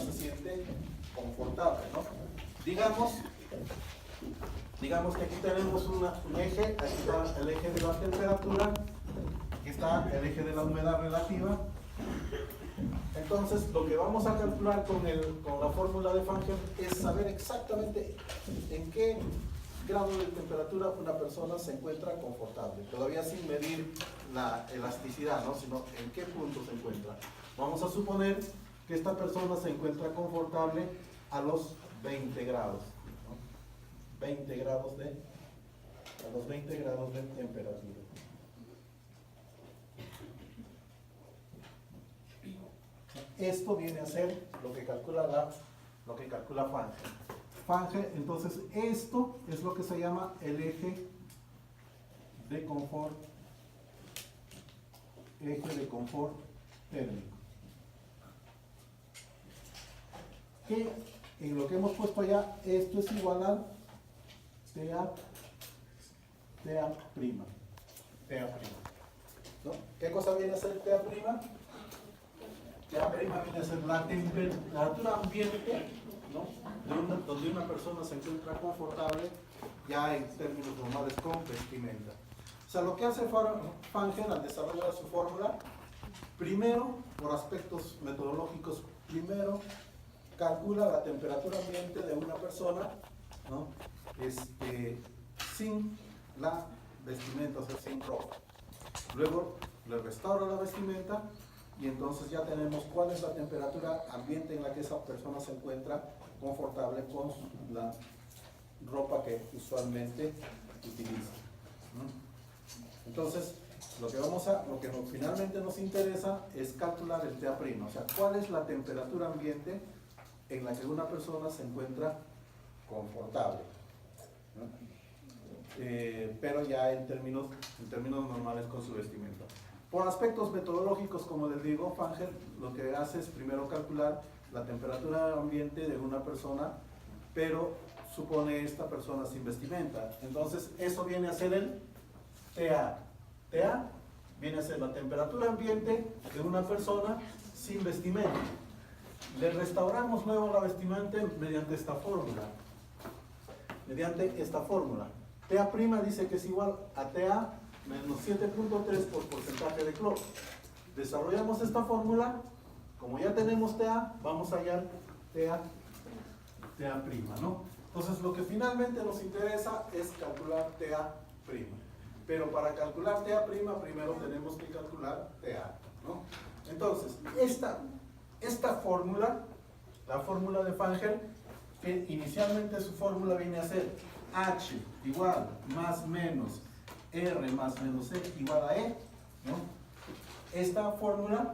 se siente confortable, ¿no? Digamos que aquí tenemos un eje, aquí está el eje de la temperatura, aquí está el eje de la humedad relativa. Entonces, lo que vamos a calcular con la fórmula de Fangel es saber exactamente en qué grado de temperatura una persona se encuentra confortable, todavía sin medir la elasticidad, ¿no? Sino en qué punto se encuentra. Vamos a suponer que esta persona se encuentra confortable a los 20 grados, ¿no? A los 20 grados de temperatura. Esto viene a ser lo que calcula Fangel. Fangel, entonces esto es lo que se llama el eje de confort térmico. Que en lo que hemos puesto allá, esto es igual a TA'. ¿No? ¿Qué cosa viene a ser TA'? TA' viene a ser la temperatura ambiente, ¿no? Donde una persona se encuentra confortable, ya en términos normales con vestimenta. O sea, lo que hace Fangel al desarrollar su fórmula, primero, por aspectos metodológicos, primero calcula la temperatura ambiente de una persona, ¿no? Sin la vestimenta, o sea, sin ropa. Luego le restaura la vestimenta y entonces ya tenemos cuál es la temperatura ambiente en la que esa persona se encuentra confortable con la ropa que usualmente utiliza. Entonces, lo que finalmente nos interesa es calcular el TA', o sea, cuál es la temperatura ambiente en la que una persona se encuentra confortable, ¿no? Pero ya en términos normales con su vestimenta. Por aspectos metodológicos, como les digo, Fangel lo que hace es primero calcular la temperatura ambiente de una persona, pero supone esta persona sin vestimenta. Entonces, eso viene a ser el TA. TA viene a ser la temperatura ambiente de una persona sin vestimenta. Le restauramos luego la vestimenta mediante esta fórmula. TA' dice que es igual a TA menos 7.3 por porcentaje de cloro. Desarrollamos esta fórmula, como ya tenemos TA, vamos a hallar TA', ¿no? Entonces lo que finalmente nos interesa es calcular TA'. Pero para calcular TA' primero tenemos que calcular TA, ¿no? Entonces, esta fórmula, la fórmula de Fangel, que inicialmente su fórmula viene a ser H igual más menos R más menos E igual a E, ¿no? Esta fórmula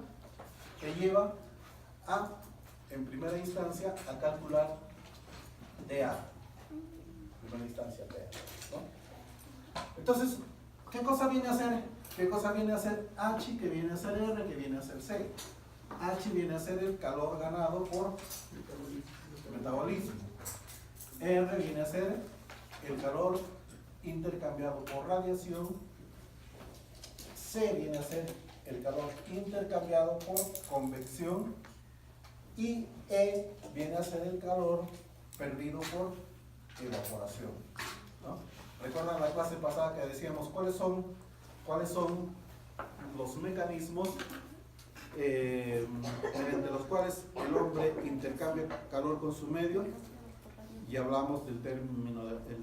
que lleva en primera instancia, a calcular TA. ¿No? Entonces, ¿qué cosa viene a ser? H, que viene a ser R, que viene a ser C. H viene a ser el calor ganado por metabolismo. R viene a ser el calor intercambiado por radiación. C viene a ser el calor intercambiado por convección. Y E viene a ser el calor perdido por evaporación, ¿no? ¿Recuerdan la clase pasada que decíamos cuáles son los mecanismos mediante los cuales el hombre intercambia calor con su medio? Y hablamos del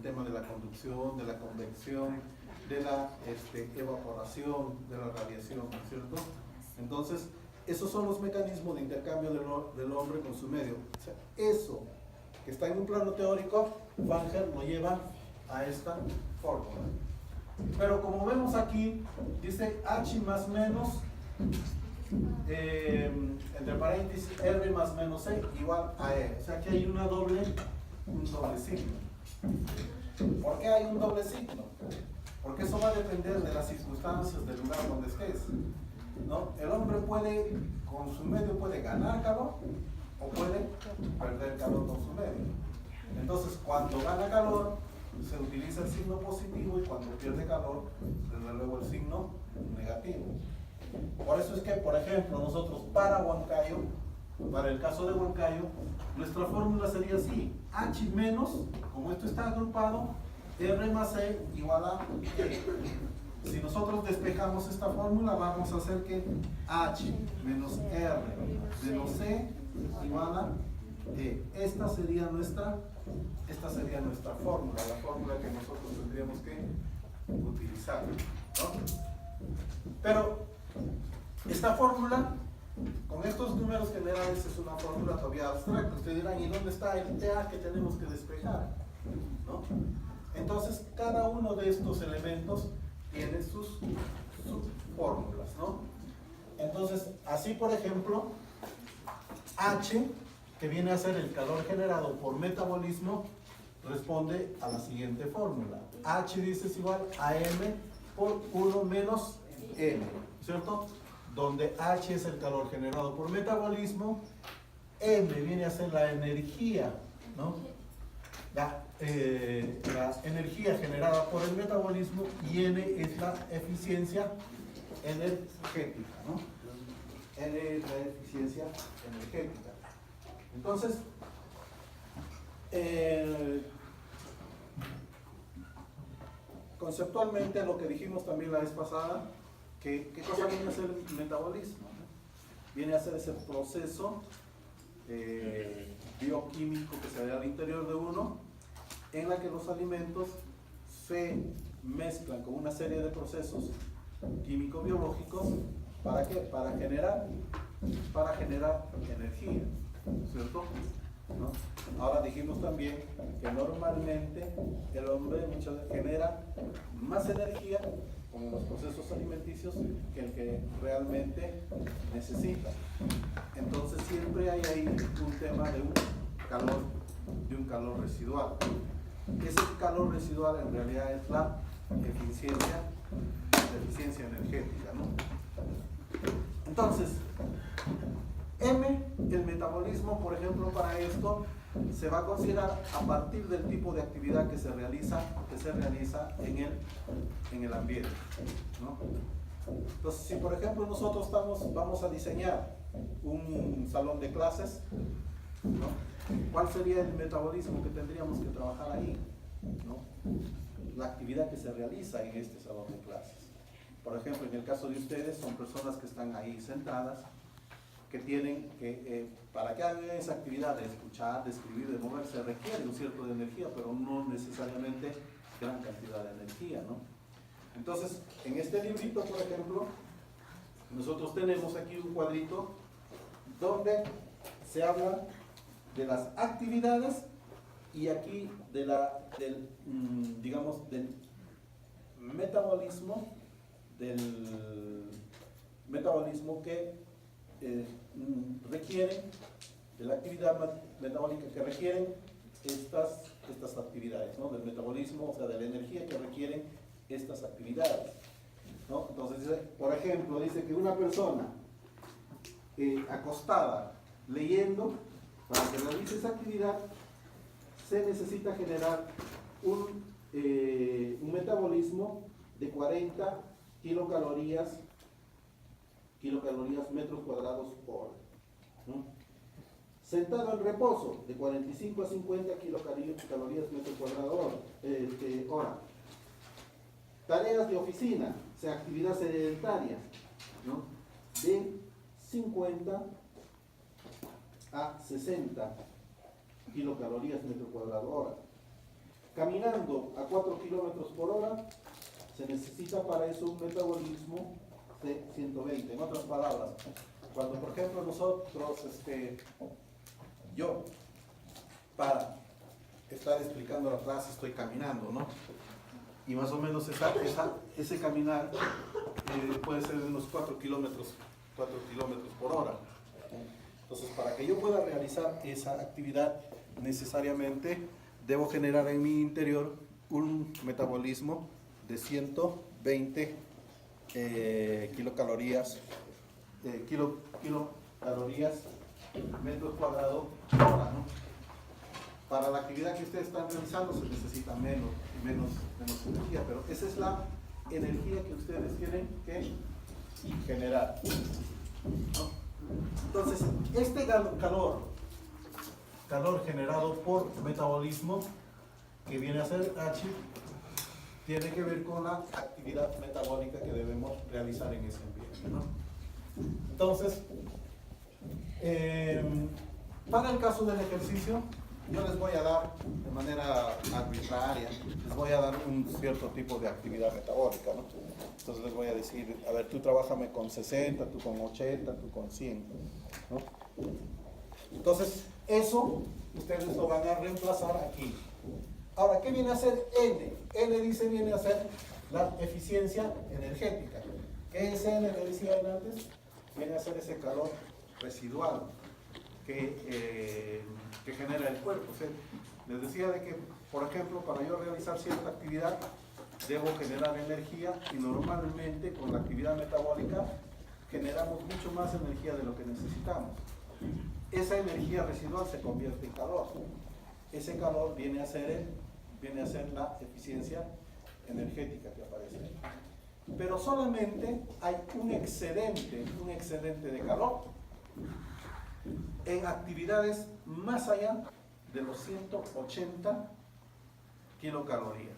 tema de la conducción, de la convección, de la evaporación, de la radiación, ¿no es cierto? Entonces, esos son los mecanismos de intercambio del hombre con su medio. O sea, eso que está en un plano teórico, Fangel lo lleva a esta fórmula. Pero como vemos aquí, dice H más menos, entre paréntesis, R más menos E igual a E. O sea que hay un doble signo. ¿Por qué hay un doble signo? Porque eso va a depender de las circunstancias del lugar donde estés, ¿no? El hombre con su medio puede ganar calor o puede perder calor con su medio. Entonces, cuando gana calor, se utiliza el signo positivo, y cuando pierde calor, desde luego el signo negativo. Por eso es que, por ejemplo, nosotros para Huancayo Para el caso de Huancayo, nuestra fórmula sería así: H menos, como esto está agrupado, R más E igual a E. Si nosotros despejamos esta fórmula, vamos a hacer que H menos R menos C igual a E. Esta sería nuestra fórmula, la fórmula que nosotros tendríamos que utilizar, ¿no? Pero esta fórmula, con estos números generales, es una fórmula todavía abstracta. Ustedes dirán, ¿y dónde está el TA que tenemos que despejar? ¿No? Entonces, cada uno de estos elementos tiene sus fórmulas, ¿no? Entonces, así por ejemplo, H, que viene a ser el calor generado por metabolismo, responde a la siguiente fórmula. H dice es igual a M por 1 menos M, ¿cierto? Donde H es el calor generado por metabolismo, M viene a ser la energía, ¿no? La energía generada por el metabolismo, y N es la eficiencia energética, ¿no? N es la eficiencia energética. Entonces, conceptualmente, lo que dijimos también la vez pasada, ¿qué cosa viene a ser el metabolismo? Viene a ser ese proceso bioquímico que se da al interior de uno, en la que los alimentos se mezclan con una serie de procesos químico-biológicos. ¿Para qué? Para generar energía, ¿cierto? ¿No? Ahora dijimos también que normalmente el hombre muchas veces genera más energía con los procesos alimenticios que el que realmente necesita. Entonces siempre hay ahí un tema de un calor residual. Ese calor residual en realidad es la eficiencia energética, ¿no? Entonces, M, el metabolismo, por ejemplo, para esto se va a considerar a partir del tipo de actividad que se realiza en el ambiente, ¿no? Entonces, si por ejemplo nosotros vamos a diseñar un salón de clases, ¿no? ¿Cuál sería el metabolismo que tendríamos que trabajar ahí, ¿no? La actividad que se realiza en este salón de clases. Por ejemplo, en el caso de ustedes, son personas que están ahí sentadas, que tienen que, para que hagan esa actividad de escuchar, de escribir, de moverse, requiere un cierto de energía, pero no necesariamente gran cantidad de energía, ¿no? Entonces, en este librito, por ejemplo, nosotros tenemos aquí un cuadrito donde se habla de las actividades, y aquí del metabolismo que requieren, de la actividad metabólica que requieren estas actividades, ¿no? Del metabolismo, o sea, de la energía que requieren estas actividades, ¿no? Entonces, por ejemplo, dice que una persona acostada leyendo, para que realice esa actividad, se necesita generar un metabolismo de 40 kilocalorías metros cuadrados por hora, ¿no? Sentado en reposo, de 45 a 50 kilocalorías metros cuadrados hora. Tareas de oficina, o sea, actividad sedentaria, ¿no? De 50 a 60 kilocalorías metro cuadrado hora. Caminando a 4 kilómetros por hora, se necesita para eso un metabolismo de 120. En otras palabras, cuando por ejemplo nosotros, yo, para estar explicando la clase, estoy caminando, ¿no? Y más o menos ese caminar puede ser de unos 4 kilómetros por hora. Entonces, para que yo pueda realizar esa actividad, necesariamente debo generar en mi interior un metabolismo de 120 kilocalorías metros cuadrados por hora, ¿no? Para la actividad que ustedes están realizando se necesita menos energía, pero esa es la energía que ustedes tienen que generar, ¿no? Entonces, este calor generado por metabolismo, que viene a ser H, tiene que ver con la actividad metabólica que debemos realizar en ese ambiente, ¿no? Entonces, para el caso del ejercicio, yo les voy a dar de manera arbitraria, les voy a dar un cierto tipo de actividad metabólica, ¿no? Entonces les voy a decir, a ver, tú trabájame con 60, tú con 80, tú con 100, ¿no? Entonces, eso ustedes lo van a reemplazar aquí. Ahora, ¿qué viene a ser N? N dice, viene a ser la eficiencia energética. ¿Qué es N? Le decía antes, viene a ser ese calor residual que genera el cuerpo. O sea, les decía de que, por ejemplo, para yo realizar cierta actividad, debo generar energía y normalmente con la actividad metabólica generamos mucho más energía de lo que necesitamos. Esa energía residual se convierte en calor. Ese calor viene a ser la eficiencia energética que aparece ahí. Pero solamente hay un excedente de calor en actividades más allá de los 180 kilocalorías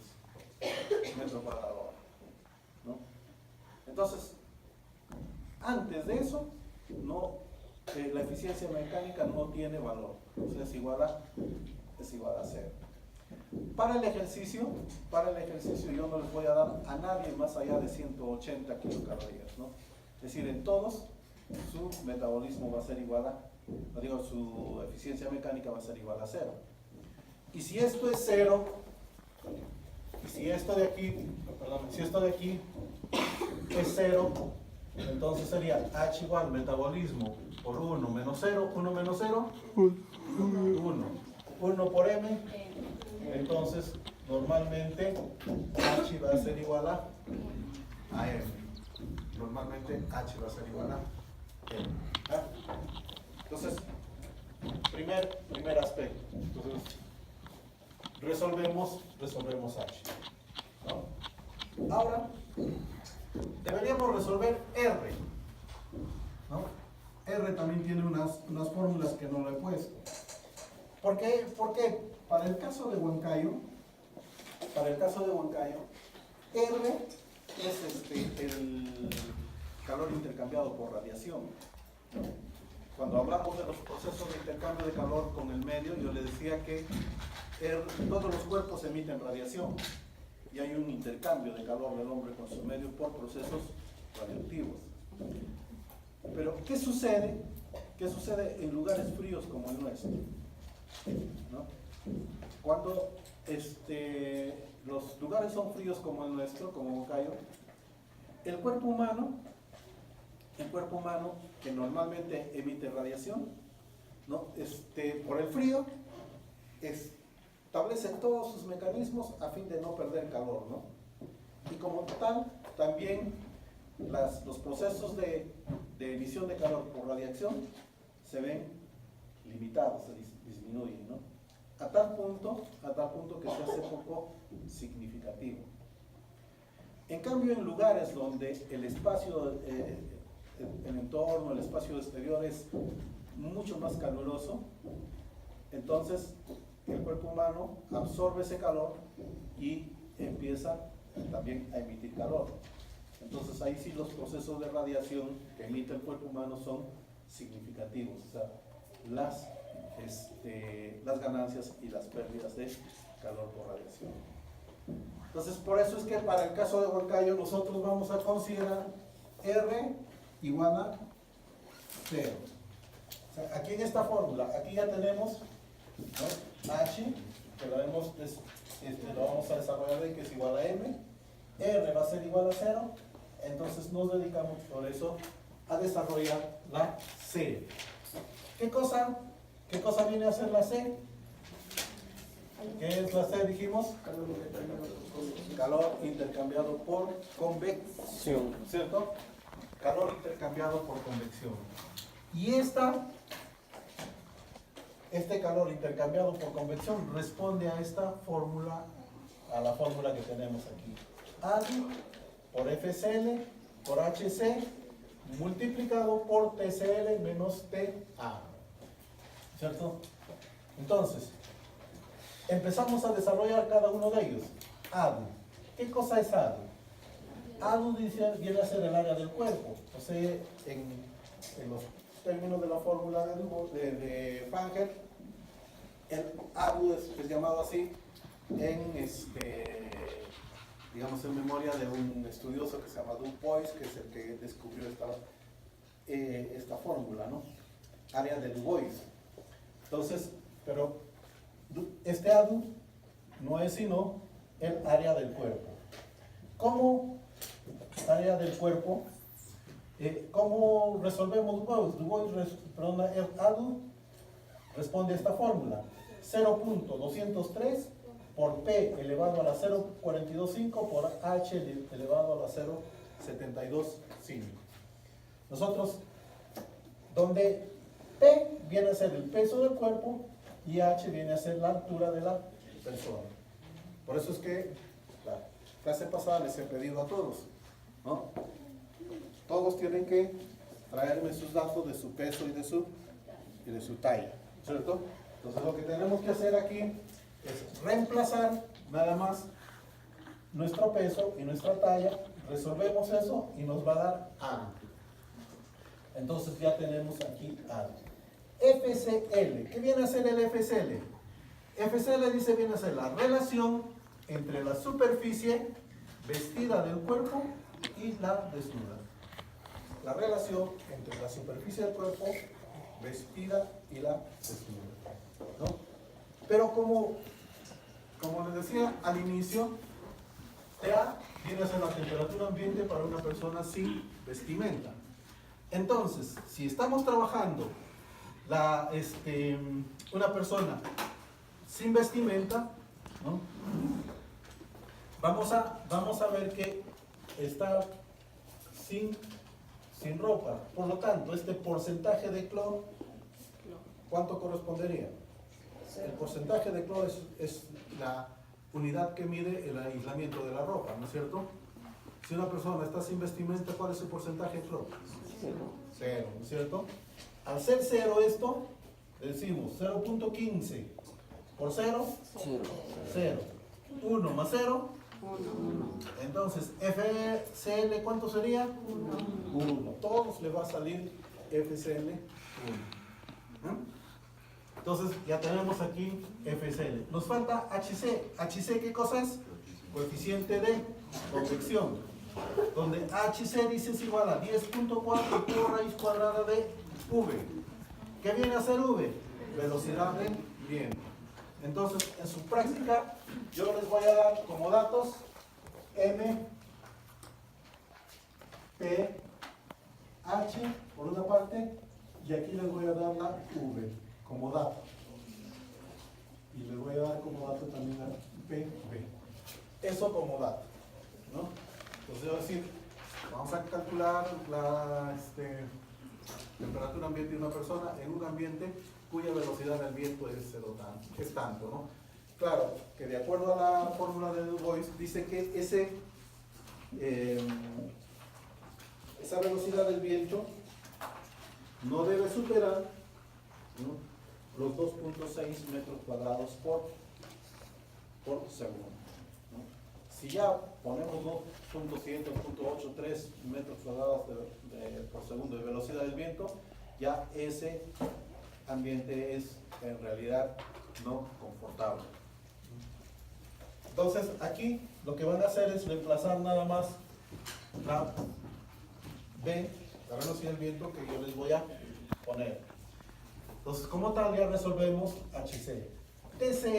metro cuadrado, ¿no? Entonces, antes de eso, la eficiencia mecánica no tiene valor, o sea, es igual a 0. Para el ejercicio yo no les voy a dar a nadie más allá de 180 kilocalorías, ¿no? Es decir, en todos su metabolismo va a ser igual su eficiencia mecánica va a ser igual a 0. Y si esto es 0, y si esto de aquí es 0, entonces sería H igual metabolismo por 1 menos 0, 1 menos 0, 1 por M. Entonces, normalmente H va a ser igual a M. Normalmente H va a ser igual a M. ¿Ah? Entonces, primer aspecto. Entonces, resolvemos H, ¿no? Ahora, deberíamos resolver R, ¿no? R también tiene unas fórmulas que no lo he puesto. ¿Por qué? Porque para el caso de Huancayo, R es el calor intercambiado por radiación, ¿no? Cuando hablamos de los procesos de intercambio de calor con el medio, yo le decía que todos los cuerpos emiten radiación y hay un intercambio de calor del hombre con su medio por procesos radioactivos. Pero, ¿qué sucede? ¿Qué sucede en lugares fríos como el nuestro? ¿No? Cuando los lugares son fríos como el nuestro, como Huancayo, el cuerpo humano que normalmente emite radiación, ¿no? Por el frío, establece todos sus mecanismos a fin de no perder calor, ¿no? Y como tal, también los procesos de emisión de calor por radiación se ven limitados, se disminuyen, ¿no? A tal punto que se hace poco significativo. En cambio, en lugares donde el espacio, el entorno, el espacio exterior es mucho más caluroso, entonces el cuerpo humano absorbe ese calor y empieza también a emitir calor. Entonces ahí sí los procesos de radiación que emite el cuerpo humano son significativos, o sea, las ganancias y las pérdidas de calor por radiación. Entonces, por eso es que para el caso de Huancayo nosotros vamos a considerar R igual a 0. O sea, aquí en esta fórmula, aquí ya tenemos, ¿no? H, que lo vamos a desarrollar de que es igual a M, R va a ser igual a 0, entonces nos dedicamos por eso a desarrollar la C. ¿Qué cosa viene a ser la C? ¿Qué es la C, dijimos? Calor intercambiado por convección, ¿cierto? Calor intercambiado por convección. Y este calor intercambiado por convección responde a esta fórmula, a la fórmula que tenemos aquí. A por FCL por HC multiplicado por TCL menos TA, ¿cierto? Entonces, empezamos a desarrollar cada uno de ellos. ADU. ¿Qué cosa es ADU? ADU viene a ser el área del cuerpo. O sea, en los términos de la fórmula de Fanger, el ADU es llamado así digamos en memoria de un estudioso que se llama Du Bois, que es el que descubrió esta fórmula, ¿no? Área de Du Bois. Entonces, pero este ADU no es sino el área del cuerpo. ¿Cómo área del cuerpo? ¿Cómo resolvemos Du Bois? El ADU responde a esta fórmula: 0.203 por P elevado a la 0.425 por H elevado a la 0.725. Nosotros, donde P viene a ser el peso del cuerpo y H viene a ser la altura de la persona. Por eso es que la clase pasada les he pedido a todos, ¿no? Todos tienen que traerme sus datos de su peso y de su talla, ¿cierto? Entonces lo que tenemos que hacer aquí es reemplazar nada más nuestro peso y nuestra talla. Resolvemos eso y nos va a dar A. Entonces ya tenemos aquí A. FCL. ¿Qué viene a ser el FCL? FCL dice viene a ser la relación entre la superficie vestida del cuerpo y la desnuda. La relación entre la superficie del cuerpo vestida y la desnuda, ¿no? Pero como les decía al inicio, TA viene a ser la temperatura ambiente para una persona sin vestimenta. Entonces, si estamos trabajando una persona sin vestimenta, ¿no? Vamos a ver que está sin ropa. Por lo tanto, este porcentaje de cloro, ¿cuánto correspondería? El porcentaje de cloro es la unidad que mide el aislamiento de la ropa, ¿no es cierto? Si una persona está sin vestimenta, ¿cuál es el porcentaje de cloro? Cero, ¿no es cierto? Al ser cero esto, decimos 0.15 por 0, 0. 1 más 0, 1. Entonces, FCL, ¿cuánto sería? 1. Todos le va a salir FCL 1. Entonces, ya tenemos aquí FCL. Nos falta HC. ¿HC qué cosa es? Coeficiente de convección. Donde HC dice es igual a 10.4 por raíz cuadrada de V. ¿Qué viene a ser V? Velocidad del viento. Entonces, en su práctica, yo les voy a dar como datos M, P, H por una parte, y aquí les voy a dar la V como dato. Y les voy a dar como dato también la PV. Eso como dato, ¿no? Entonces, voy a decir, vamos a calcular la temperatura ambiente de una persona en un ambiente cuya velocidad del viento es tanto, ¿no? Claro, que de acuerdo a la fórmula de Du Bois, dice que esa velocidad del viento no debe superar, ¿no?, los 2.6 metros cuadrados por segundo, ¿no? Si ya ponemos 2.7, 2.83 metros cuadrados por segundo de velocidad del viento, ya ese ambiente es en realidad no confortable. Entonces aquí lo que van a hacer es reemplazar nada más la V, la velocidad del viento que yo les voy a poner. Entonces como tal ya resolvemos HC. TCL.